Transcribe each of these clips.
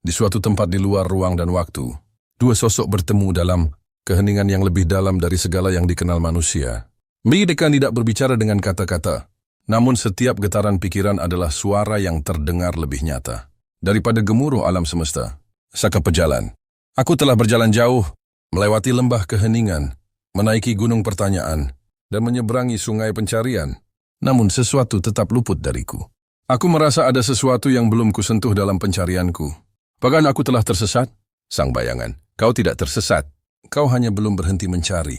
Di suatu tempat di luar ruang dan waktu, dua sosok bertemu dalam keheningan yang lebih dalam dari segala yang dikenal manusia. Mereka tidak berbicara dengan kata-kata, namun setiap getaran pikiran adalah suara yang terdengar lebih nyata. Daripada gemuruh alam semesta, Saka pejalan. Aku telah berjalan jauh, melewati lembah keheningan, menaiki gunung pertanyaan, dan menyeberangi sungai pencarian. Namun sesuatu tetap luput dariku. Aku merasa ada sesuatu yang belum kusentuh dalam pencarianku. Bahkan aku telah tersesat? Sang bayangan, kau tidak tersesat. Kau hanya belum berhenti mencari.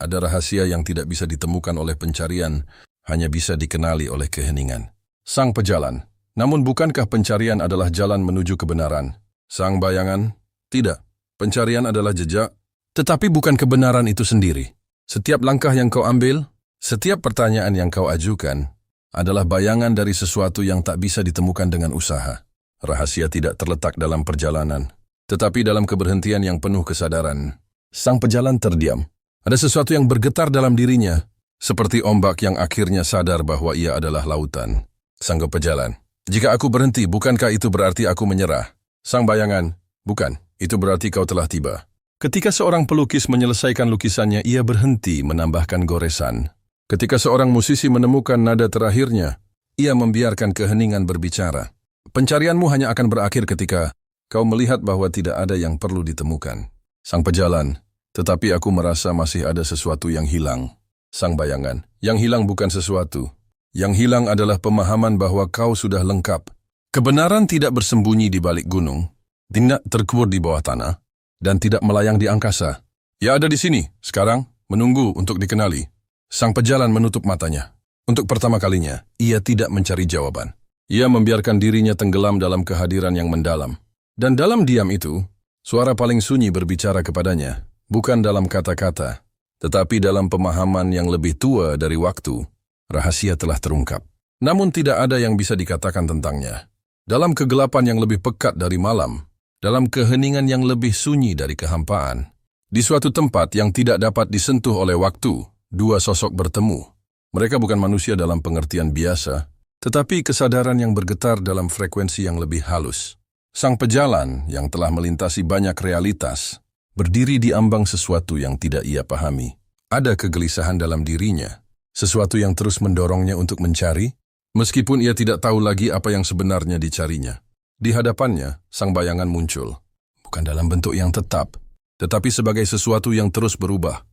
Ada rahasia yang tidak bisa ditemukan oleh pencarian, hanya bisa dikenali oleh keheningan. Sang pejalan, namun bukankah pencarian adalah jalan menuju kebenaran? Sang bayangan, tidak. Pencarian adalah jejak, tetapi bukan kebenaran itu sendiri. Setiap langkah yang kau ambil, setiap pertanyaan yang kau ajukan, adalah bayangan dari sesuatu yang tak bisa ditemukan dengan usaha. Rahasia tidak terletak dalam perjalanan, tetapi dalam keberhentian yang penuh kesadaran. Sang pejalan terdiam. Ada sesuatu yang bergetar dalam dirinya, seperti ombak yang akhirnya sadar bahwa ia adalah lautan. Sang pejalan, jika aku berhenti, bukankah itu berarti aku menyerah? Sang bayangan, bukan, itu berarti kau telah tiba. Ketika seorang pelukis menyelesaikan lukisannya, ia berhenti menambahkan goresan. Ketika seorang musisi menemukan nada terakhirnya, ia membiarkan keheningan berbicara. Pencarianmu hanya akan berakhir ketika kau melihat bahwa tidak ada yang perlu ditemukan. Sang pejalan, tetapi aku merasa masih ada sesuatu yang hilang. Sang bayangan, yang hilang bukan sesuatu. Yang hilang adalah pemahaman bahwa kau sudah lengkap. Kebenaran tidak bersembunyi di balik gunung, tidak terkubur di bawah tanah, dan tidak melayang di angkasa. Ia ada di sini, sekarang, menunggu untuk dikenali. Sang pejalan menutup matanya. Untuk pertama kalinya, ia tidak mencari jawaban. Ia membiarkan dirinya tenggelam dalam kehadiran yang mendalam. Dan dalam diam itu, suara paling sunyi berbicara kepadanya, bukan dalam kata-kata, tetapi dalam pemahaman yang lebih tua dari waktu. Rahasia telah terungkap. Namun tidak ada yang bisa dikatakan tentangnya. Dalam kegelapan yang lebih pekat dari malam, dalam keheningan yang lebih sunyi dari kehampaan, di suatu tempat yang tidak dapat disentuh oleh waktu, dua sosok bertemu. Mereka bukan manusia dalam pengertian biasa, tetapi kesadaran yang bergetar dalam frekuensi yang lebih halus. Sang pejalan yang telah melintasi banyak realitas, berdiri di ambang sesuatu yang tidak ia pahami. Ada kegelisahan dalam dirinya, sesuatu yang terus mendorongnya untuk mencari, meskipun ia tidak tahu lagi apa yang sebenarnya dicarinya. Di hadapannya, sang bayangan muncul, bukan dalam bentuk yang tetap, tetapi sebagai sesuatu yang terus berubah.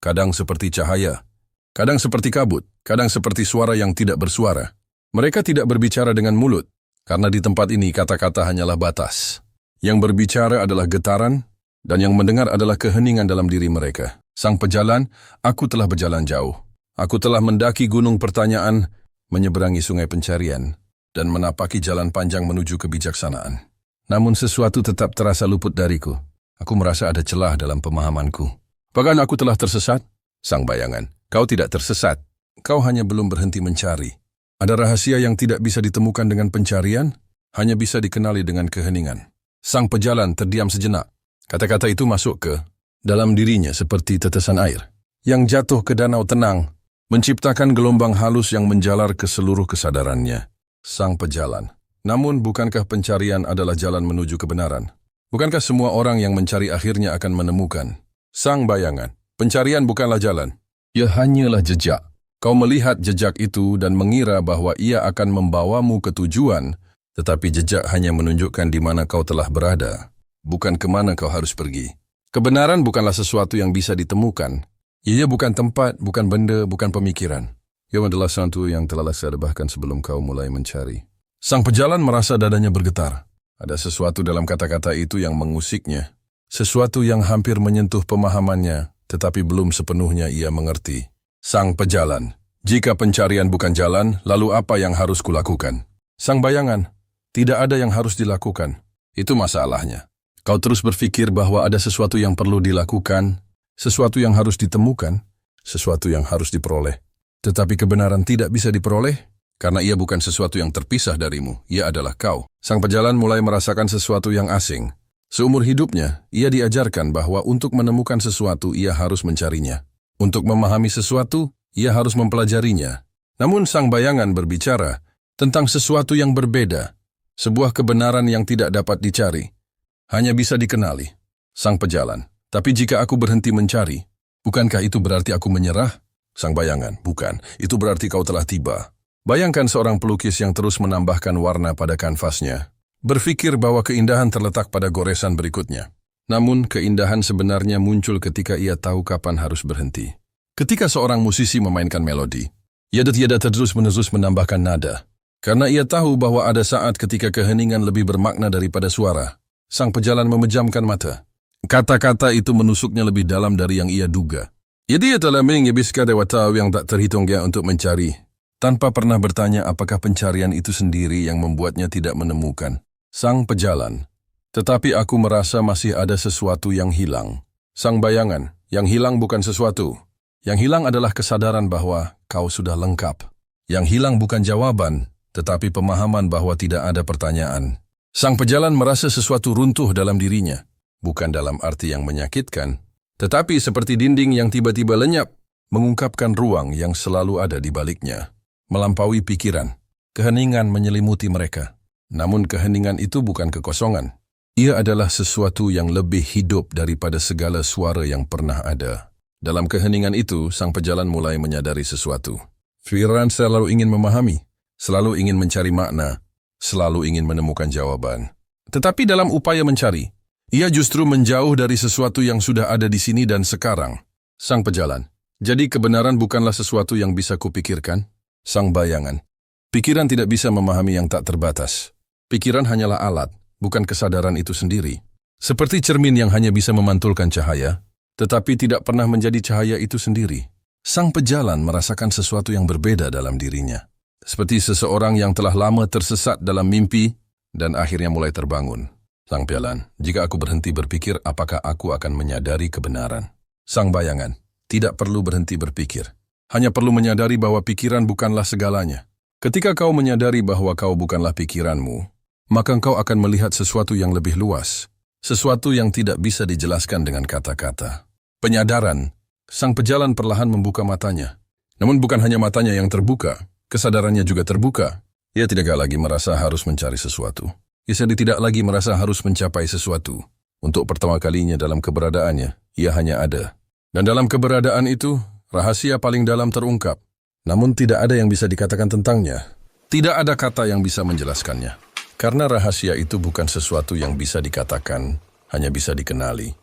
Kadang seperti cahaya, kadang seperti kabut, kadang seperti suara yang tidak bersuara. Mereka tidak berbicara dengan mulut, karena di tempat ini kata-kata hanyalah batas. Yang berbicara adalah getaran, dan yang mendengar adalah keheningan dalam diri mereka. Sang pejalan, aku telah berjalan jauh. Aku telah mendaki gunung pertanyaan, menyeberangi sungai pencarian, dan menapaki jalan panjang menuju kebijaksanaan. Namun sesuatu tetap terasa luput dariku. Aku merasa ada celah dalam pemahamanku. Bahkan aku telah tersesat? Sang bayangan, kau tidak tersesat. Kau hanya belum berhenti mencari. Ada rahasia yang tidak bisa ditemukan dengan pencarian, hanya bisa dikenali dengan keheningan. Sang pejalan terdiam sejenak. Kata-kata itu masuk ke dalam dirinya seperti tetesan air yang jatuh ke danau tenang, menciptakan gelombang halus yang menjalar ke seluruh kesadarannya. Sang pejalan. Namun bukankah pencarian adalah jalan menuju kebenaran? Bukankah semua orang yang mencari akhirnya akan menemukan? Sang bayangan. Pencarian bukanlah jalan. Ia hanyalah jejak. Kau melihat jejak itu dan mengira bahwa ia akan membawamu ke tujuan, tetapi jejak hanya menunjukkan di mana kau telah berada, bukan kemana kau harus pergi. Kebenaran bukanlah sesuatu yang bisa ditemukan. Ia bukan tempat, bukan benda, bukan pemikiran. Ia adalah sesuatu yang telah saya bahkan sebelum kau mulai mencari. Sang pejalan merasa dadanya bergetar. Ada sesuatu dalam kata-kata itu yang mengusiknya. Sesuatu yang hampir menyentuh pemahamannya, tetapi belum sepenuhnya ia mengerti. Sang pejalan, jika pencarian bukan jalan, lalu apa yang harus kulakukan? Sang bayangan, tidak ada yang harus dilakukan. Itu masalahnya. Kau terus berpikir bahwa ada sesuatu yang perlu dilakukan, sesuatu yang harus ditemukan, sesuatu yang harus diperoleh. Tetapi kebenaran tidak bisa diperoleh, karena ia bukan sesuatu yang terpisah darimu, ia adalah kau. Sang pejalan mulai merasakan sesuatu yang asing. Seumur hidupnya, ia diajarkan bahwa untuk menemukan sesuatu, ia harus mencarinya. Untuk memahami sesuatu, ia harus mempelajarinya. Namun sang bayangan berbicara tentang sesuatu yang berbeda, sebuah kebenaran yang tidak dapat dicari, hanya bisa dikenali. Sang pejalan, tapi jika aku berhenti mencari, bukankah itu berarti aku menyerah? Sang bayangan, bukan, itu berarti kau telah tiba. Bayangkan seorang pelukis yang terus menambahkan warna pada kanvasnya. Berpikir bahwa keindahan terletak pada goresan berikutnya. Namun, keindahan sebenarnya muncul ketika ia tahu kapan harus berhenti. Ketika seorang musisi memainkan melodi, ia tidak terus-menerus menambahkan nada. Karena ia tahu bahwa ada saat ketika keheningan lebih bermakna daripada suara. Sang pejalan memejamkan mata. Kata-kata itu menusuknya lebih dalam dari yang ia duga. Ia telah menghabiskan waktu yang tak terhitungnya untuk mencari, tanpa pernah bertanya apakah pencarian itu sendiri yang membuatnya tidak menemukan. Sang pejalan. Tetapi aku merasa masih ada sesuatu yang hilang. Sang bayangan, yang hilang bukan sesuatu. Yang hilang adalah kesadaran bahwa kau sudah lengkap. Yang hilang bukan jawaban, tetapi pemahaman bahwa tidak ada pertanyaan. Sang pejalan merasa sesuatu runtuh dalam dirinya. Bukan dalam arti yang menyakitkan, tetapi seperti dinding yang tiba-tiba lenyap, mengungkapkan ruang yang selalu ada di baliknya. Melampaui pikiran, keheningan menyelimuti mereka. Namun keheningan itu bukan kekosongan. Ia adalah sesuatu yang lebih hidup daripada segala suara yang pernah ada. Dalam keheningan itu, sang pejalan mulai menyadari sesuatu. Pikiran selalu ingin memahami, selalu ingin mencari makna, selalu ingin menemukan jawaban. Tetapi dalam upaya mencari, ia justru menjauh dari sesuatu yang sudah ada di sini dan sekarang. Sang pejalan. Jadi kebenaran bukanlah sesuatu yang bisa kupikirkan. Sang bayangan. Pikiran tidak bisa memahami yang tak terbatas. Pikiran hanyalah alat, bukan kesadaran itu sendiri. Seperti cermin yang hanya bisa memantulkan cahaya, tetapi tidak pernah menjadi cahaya itu sendiri. Sang pejalan merasakan sesuatu yang berbeda dalam dirinya. Seperti seseorang yang telah lama tersesat dalam mimpi dan akhirnya mulai terbangun. Sang pejalan, jika aku berhenti berpikir, apakah aku akan menyadari kebenaran? Sang bayangan, tidak perlu berhenti berpikir. Hanya perlu menyadari bahwa pikiran bukanlah segalanya. Ketika kau menyadari bahwa kau bukanlah pikiranmu, maka kau akan melihat sesuatu yang lebih luas. Sesuatu yang tidak bisa dijelaskan dengan kata-kata. Penyadaran, sang pejalan perlahan membuka matanya. Namun bukan hanya matanya yang terbuka, kesadarannya juga terbuka. Ia tidak lagi merasa harus mencari sesuatu. Ia tidak lagi merasa harus mencapai sesuatu. Untuk pertama kalinya dalam keberadaannya, ia hanya ada. Dan dalam keberadaan itu, rahasia paling dalam terungkap. Namun tidak ada yang bisa dikatakan tentangnya. Tidak ada kata yang bisa menjelaskannya. Karena rahasia itu bukan sesuatu yang bisa dikatakan, hanya bisa dikenali.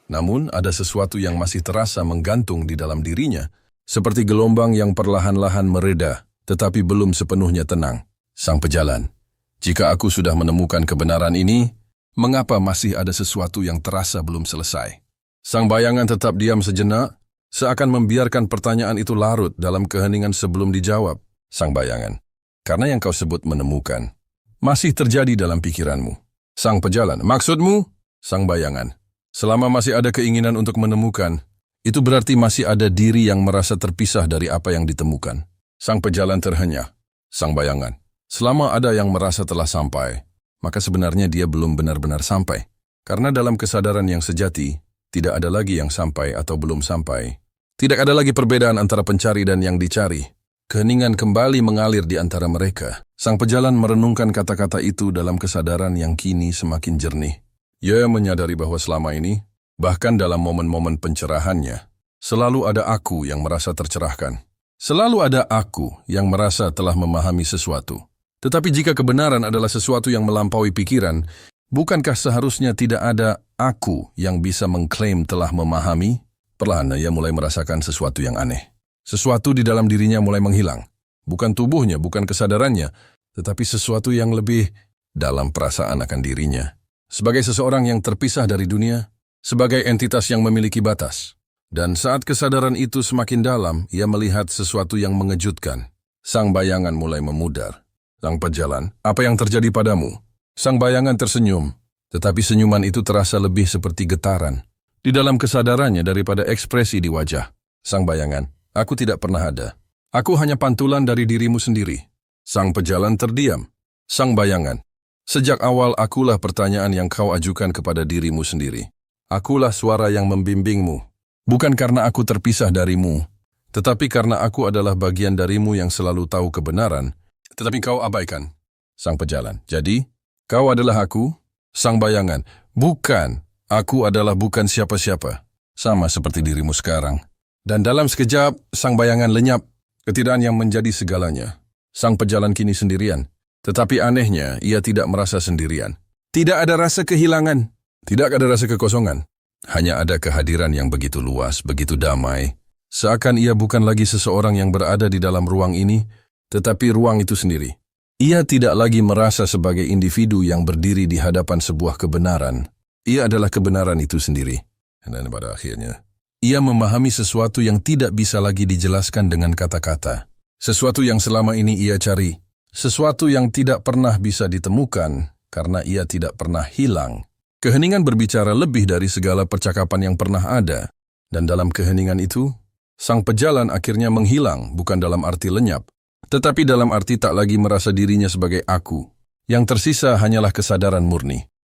Namun ada sesuatu yang masih terasa menggantung di dalam dirinya, seperti gelombang yang perlahan-lahan mereda, tetapi belum sepenuhnya tenang. Sang pejalan. Jika aku sudah menemukan kebenaran ini, mengapa masih ada sesuatu yang terasa belum selesai? Sang bayangan tetap diam sejenak, seakan membiarkan pertanyaan itu larut dalam keheningan sebelum dijawab. Sang bayangan, karena yang kau sebut menemukan, masih terjadi dalam pikiranmu. Sang pejalan, maksudmu? Sang bayangan, selama masih ada keinginan untuk menemukan, itu berarti masih ada diri yang merasa terpisah dari apa yang ditemukan. Sang pejalan terhenyah. Sang bayangan, selama ada yang merasa telah sampai, maka sebenarnya dia belum benar-benar sampai. Karena dalam kesadaran yang sejati, tidak ada lagi yang sampai atau belum sampai. Tidak ada lagi perbedaan antara pencari dan yang dicari. Keheningan kembali mengalir di antara mereka. Sang pejalan merenungkan kata-kata itu dalam kesadaran yang kini semakin jernih. Ia menyadari bahwa selama ini, bahkan dalam momen-momen pencerahannya, selalu ada aku yang merasa tercerahkan. Selalu ada aku yang merasa telah memahami sesuatu. Tetapi jika kebenaran adalah sesuatu yang melampaui pikiran, bukankah seharusnya tidak ada aku yang bisa mengklaim telah memahami? Perlahan ia mulai merasakan sesuatu yang aneh. Sesuatu di dalam dirinya mulai menghilang. Bukan tubuhnya, bukan kesadarannya, tetapi sesuatu yang lebih dalam perasaan akan dirinya. Sebagai seseorang yang terpisah dari dunia, sebagai entitas yang memiliki batas. Dan saat kesadaran itu semakin dalam, ia melihat sesuatu yang mengejutkan. Sang bayangan mulai memudar. Sang pejalan, apa yang terjadi padamu? Sang bayangan tersenyum, tetapi senyuman itu terasa lebih seperti getaran di dalam kesadarannya daripada ekspresi di wajah. Sang bayangan, aku tidak pernah ada. Aku hanya pantulan dari dirimu sendiri. Sang pejalan terdiam. Sang bayangan, sejak awal akulah pertanyaan yang kau ajukan kepada dirimu sendiri. Akulah suara yang membimbingmu. Bukan karena aku terpisah darimu, tetapi karena aku adalah bagian darimu yang selalu tahu kebenaran, tetapi kau abaikan. Sang pejalan, jadi, kau adalah aku? Sang bayangan, Bukan, aku adalah bukan siapa-siapa. Sama seperti dirimu sekarang. Dan dalam sekejap, sang bayangan lenyap. Ketiadaan yang menjadi segalanya. Sang pejalan kini sendirian. Tetapi anehnya, ia tidak merasa sendirian. Tidak ada rasa kehilangan. Tidak ada rasa kekosongan. Hanya ada kehadiran yang begitu luas, begitu damai. Seakan ia bukan lagi seseorang yang berada di dalam ruang ini, tetapi ruang itu sendiri. Ia tidak lagi merasa sebagai individu yang berdiri di hadapan sebuah kebenaran. Ia adalah kebenaran itu sendiri. Dan pada akhirnya, ia memahami sesuatu yang tidak bisa lagi dijelaskan dengan kata-kata. Sesuatu yang selama ini ia cari. Sesuatu yang tidak pernah bisa ditemukan karena ia tidak pernah hilang. Keheningan berbicara lebih dari segala percakapan yang pernah ada. Dan dalam keheningan itu, sang pejalan akhirnya menghilang bukan dalam arti lenyap, tetapi dalam arti tak lagi merasa dirinya sebagai aku. Yang tersisa hanyalah kesadaran murni.